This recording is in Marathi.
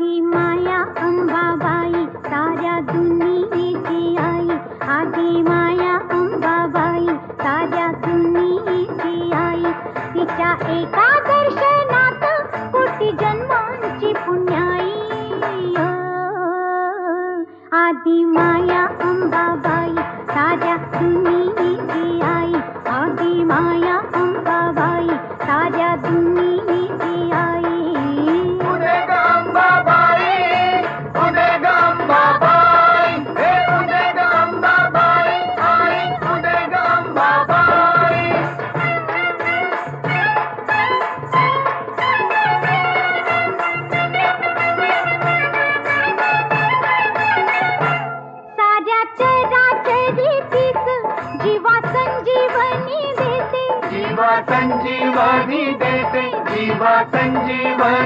आदि माया अंबाबाई साऱ्या दुनियेची आई, आदि माया अंबाबाई साऱ्या दुनियेची आई, तिच्या एका दर्शनात कोटी जन्मांची पुण्याई। आदि माया अंबाबाई साऱ्या दुनियेची आई, आदि माया अंबाबाई साऱ्या दुनियेची आई। उदे ग अंबाबाई, उदे ग अंबाबाई, हे उदे ग अंबाबाई, आई उदे ग अंबाबाई। साऱ्या चराचरीतीच जीवा संजीवनी देते, जीवा संजीवनी देते, जीवा संजीवनी